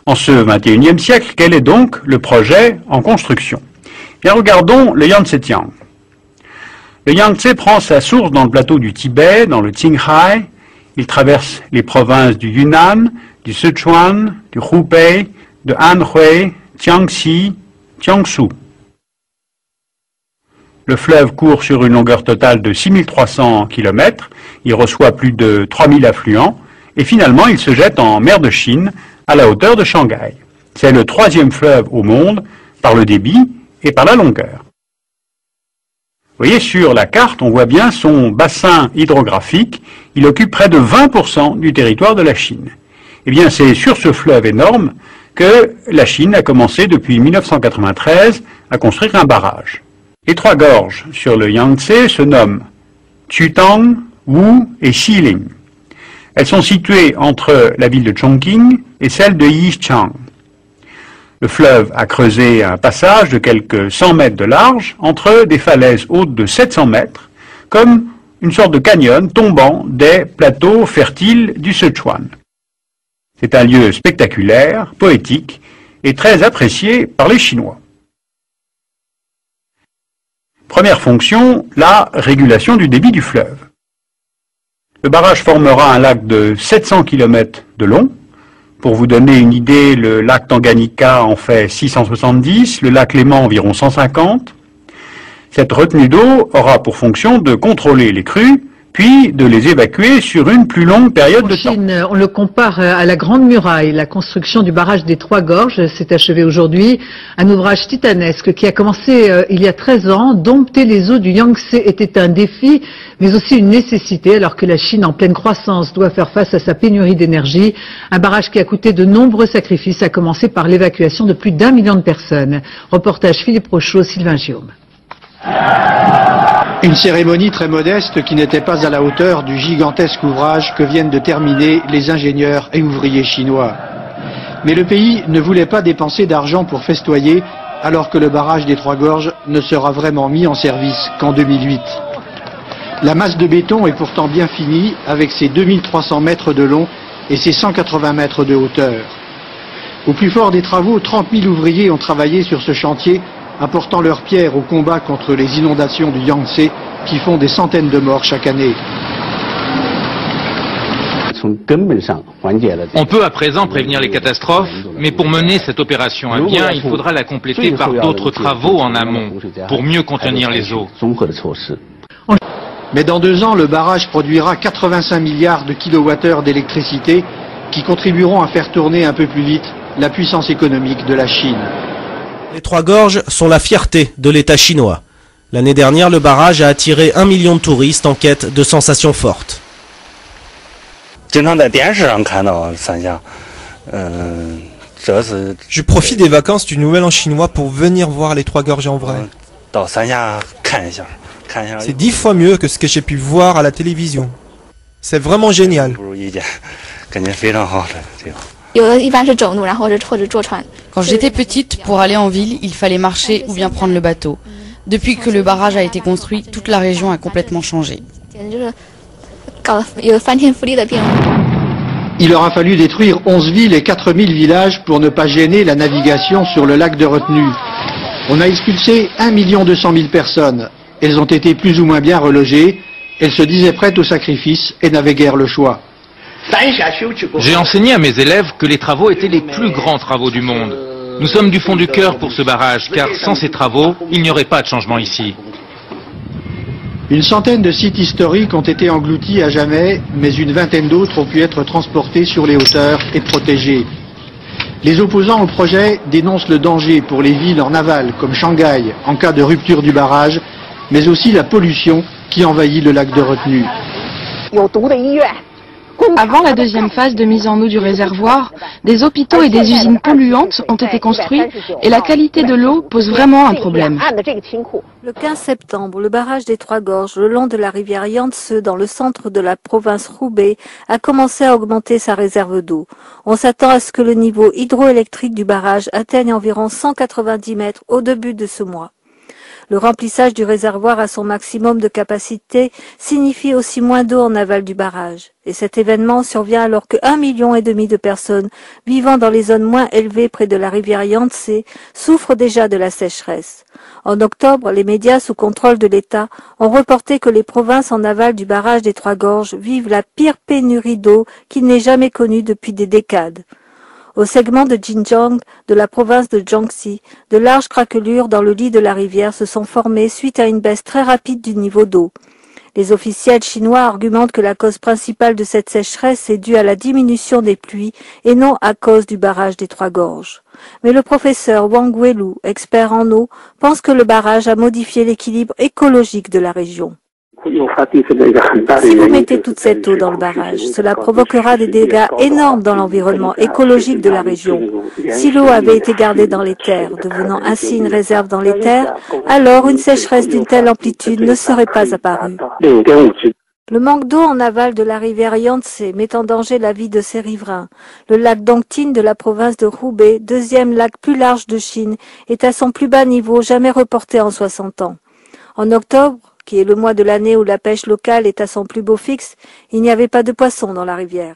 En ce XXIe siècle, quel est donc le projet en construction? Bien, regardons le Yangtze-Kiang. Le Yangtze prend sa source dans le plateau du Tibet, dans le Qinghai. Il traverse les provinces du Yunnan, du Sichuan, du Hubei, de Anhui, Jiangxi, Jiangsu. Le fleuve court sur une longueur totale de 6300 km, il reçoit plus de 3000 affluents, et finalement il se jette en mer de Chine, à la hauteur de Shanghai. C'est le troisième fleuve au monde par le débit et par la longueur. Vous voyez, sur la carte, on voit bien son bassin hydrographique. Il occupe près de 20% du territoire de la Chine. Eh bien, c'est sur ce fleuve énorme que la Chine a commencé depuis 1993 à construire un barrage. Les trois gorges sur le Yangtze se nomment Chutang, Wu et Xiling. Elles sont situées entre la ville de Chongqing et celle de Yichang. Le fleuve a creusé un passage de quelques 100 mètres de large entre des falaises hautes de 700 mètres, comme une sorte de canyon tombant des plateaux fertiles du Sichuan. C'est un lieu spectaculaire, poétique et très apprécié par les Chinois. Première fonction, la régulation du débit du fleuve. Le barrage formera un lac de 700 km de long. Pour vous donner une idée, le lac Tanganyika en fait 670, le lac Léman environ 150. Cette retenue d'eau aura pour fonction de contrôler les crues, puis de les évacuer sur une plus longue période de temps. En Chine, on le compare à la Grande Muraille. La construction du barrage des Trois Gorges s'est achevée aujourd'hui. Un ouvrage titanesque qui a commencé il y a 13 ans. Dompter les eaux du Yangtze était un défi, mais aussi une nécessité, alors que la Chine, en pleine croissance, doit faire face à sa pénurie d'énergie. Un barrage qui a coûté de nombreux sacrifices, à commencer par l'évacuation de plus d'1 million de personnes. Reportage Philippe Rochaud, Sylvain Guillaume. Une cérémonie très modeste qui n'était pas à la hauteur du gigantesque ouvrage que viennent de terminer les ingénieurs et ouvriers chinois. Mais le pays ne voulait pas dépenser d'argent pour festoyer, alors que le barrage des Trois Gorges ne sera vraiment mis en service qu'en 2008. La masse de béton est pourtant bien finie, avec ses 2300 mètres de long et ses 180 mètres de hauteur. Au plus fort des travaux, 30 000 ouvriers ont travaillé sur ce chantier, apportant leur pierre au combat contre les inondations du Yangtze qui font des centaines de morts chaque année. On peut à présent prévenir les catastrophes, mais pour mener cette opération à bien, il faudra la compléter par d'autres travaux en amont, pour mieux contenir les eaux. Mais dans 2 ans, le barrage produira 85 milliards de kilowattheures d'électricité qui contribueront à faire tourner un peu plus vite la puissance économique de la Chine. Les Trois Gorges sont la fierté de l'État chinois. L'année dernière, le barrage a attiré 1 million de touristes en quête de sensations fortes. Je profite des vacances du Nouvel An chinois pour venir voir les Trois Gorges en vrai. C'est 10 fois mieux que ce que j'ai pu voir à la télévision. C'est vraiment génial. Quand j'étais petite, pour aller en ville, il fallait marcher ou bien prendre le bateau. Depuis que le barrage a été construit, toute la région a complètement changé. Il aura fallu détruire 11 villes et 4000 villages pour ne pas gêner la navigation sur le lac de retenue. On a expulsé 1 200 000 personnes. Elles ont été plus ou moins bien relogées. Elles se disaient prêtes au sacrifice et n'avaient guère le choix. J'ai enseigné à mes élèves que les travaux étaient les plus grands travaux du monde. Nous sommes du fond du cœur pour ce barrage, car sans ces travaux, il n'y aurait pas de changement ici. Une centaine de sites historiques ont été engloutis à jamais, mais une vingtaine d'autres ont pu être transportés sur les hauteurs et protégés. Les opposants au projet dénoncent le danger pour les villes en aval, comme Shanghai, en cas de rupture du barrage, mais aussi la pollution qui envahit le lac de retenue. Avant la deuxième phase de mise en eau du réservoir, des hôpitaux et des usines polluantes ont été construits et la qualité de l'eau pose vraiment un problème. Le 15 septembre, le barrage des Trois Gorges, le long de la rivière Yangtze, dans le centre de la province Hubei, a commencé à augmenter sa réserve d'eau. On s'attend à ce que le niveau hydroélectrique du barrage atteigne environ 190 mètres au début de ce mois. Le remplissage du réservoir à son maximum de capacité signifie aussi moins d'eau en aval du barrage. Et cet événement survient alors que 1,5 million de personnes vivant dans les zones moins élevées près de la rivière Yangtze souffrent déjà de la sécheresse. En octobre, les médias sous contrôle de l'État ont reporté que les provinces en aval du barrage des Trois Gorges vivent la pire pénurie d'eau qu'ils n'aient jamais connue depuis des décades. Au segment de Xinjiang, de la province de Jiangxi, de larges craquelures dans le lit de la rivière se sont formées suite à une baisse très rapide du niveau d'eau. Les officiels chinois argumentent que la cause principale de cette sécheresse est due à la diminution des pluies et non à cause du barrage des Trois Gorges. Mais le professeur Wang Weilu, expert en eau, pense que le barrage a modifié l'équilibre écologique de la région. Si vous mettez toute cette eau dans le barrage, cela provoquera des dégâts énormes dans l'environnement écologique de la région. Si l'eau avait été gardée dans les terres, devenant ainsi une réserve dans les terres, alors une sécheresse d'une telle amplitude ne serait pas apparue. Le manque d'eau en aval de la rivière Yangtze met en danger la vie de ses riverains. Le lac Dongting de la province de Hubei, deuxième lac plus large de Chine, est à son plus bas niveau jamais reporté en 60 ans. En octobre, qui est le mois de l'année où la pêche locale est à son plus beau fixe, il n'y avait pas de poissons dans la rivière.